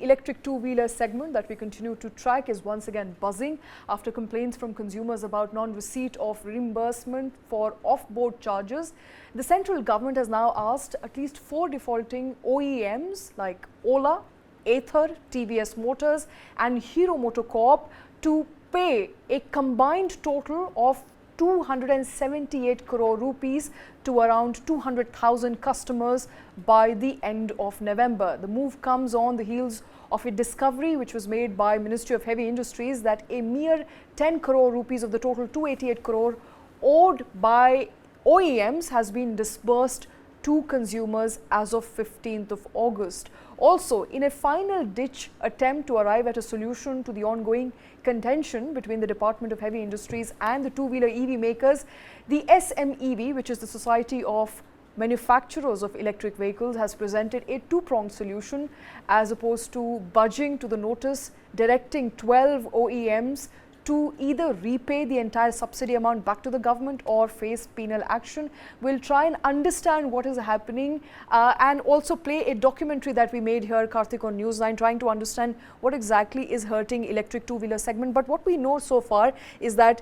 electric two-wheeler segment that we continue to track is once again buzzing after complaints from consumers about non-receipt of reimbursement for off-board charges. The central government has now asked at least 4 defaulting OEMs like Ola, Ather, TVS Motors and Hero MotoCorp to pay a combined total of 278 crore rupees to around 200,000 customers by the end of November. The move comes on the heels of a discovery which was made by Ministry of Heavy Industries that a mere 10 crore rupees of the total 288 crore owed by OEMs has been disbursed to consumers as of 15th of August. Also, in a final ditch attempt to arrive at a solution to the ongoing contention between the Department of Heavy Industries and the two-wheeler EV makers, the SMEV, which is the Society of Manufacturers of Electric Vehicles, has presented a two-pronged solution as opposed to budging to the notice directing 12 OEMs to either repay the entire subsidy amount back to the government or face penal action. We'll try and understand what is happening and also play a documentary that we made here, Kartik, on Newsline, trying to understand what exactly is hurting electric two-wheeler segment. But what we know so far is that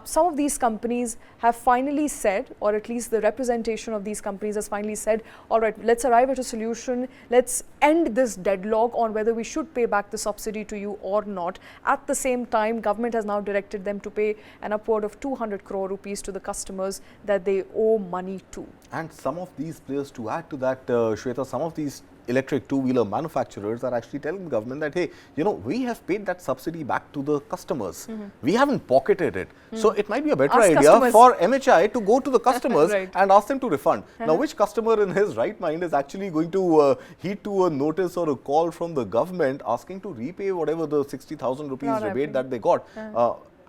some of these companies have finally said, or at least the representation of these companies has finally said, all right, let's arrive at a solution. Let's end this deadlock on whether we should pay back the subsidy to you or not. At the same time, government has now directed them to pay an upward of 200 crore rupees to the customers that they owe money to. And some of these players, to add to that, Shweta, some of these electric two-wheeler manufacturers are actually telling the government that, hey, you know, we have paid that subsidy back to the customers. We haven't pocketed it. So it might be a better idea for MHI to go to the customers and ask them to refund. Now, which customer in his right mind is actually going to heed to a notice or a call from the government asking to repay whatever the 60,000 rupees rebate that they got?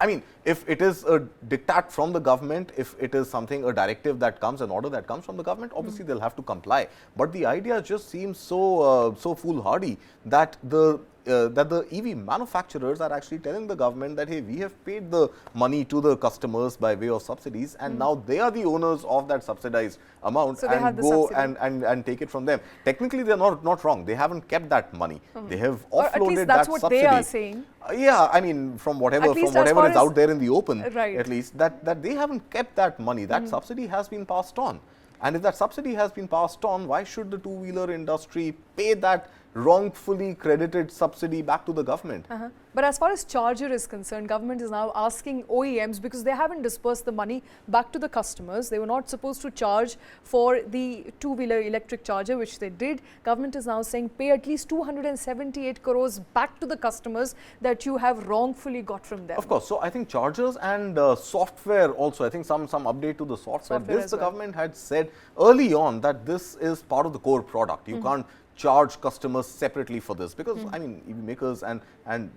I mean, if it is a diktat from the government, if it is something, a directive that comes, an order that comes from the government, obviously they'll have to comply. But the idea just seems so so foolhardy that the EV manufacturers are actually telling the government that, hey, we have paid the money to the customers by way of subsidies and now they are the owners of that subsidized amount, so and go and take it from them. Technically, they are not wrong. They haven't kept that money. They have offloaded that subsidy. Or at least that's what they are saying. Yeah, I mean, from whatever is out there in the open, at least, that they haven't kept that money. That subsidy has been passed on. And if that subsidy has been passed on, why should the two-wheeler industry pay that wrongfully credited subsidy back to the government? But as far as charger is concerned, government is now asking OEMs, because they haven't dispersed the money back to the customers. They were not supposed to charge for the two-wheeler electric charger, which they did. Government is now saying pay at least 278 crores back to the customers that you have wrongfully got from them. Of course. So I think chargers and software also, I think some update to the software. This the government had said early on that this is part of the core product. You can't charge customers separately for this, because I mean, EV makers and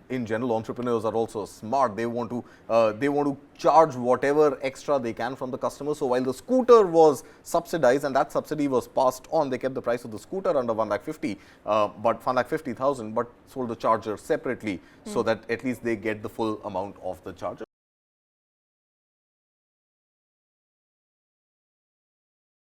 in general entrepreneurs are also smart. They want to charge whatever extra they can from the customer. So while the scooter was subsidized and that subsidy was passed on, they kept the price of the scooter under 1,50,000, but sold the charger separately so that at least they get the full amount of the charger.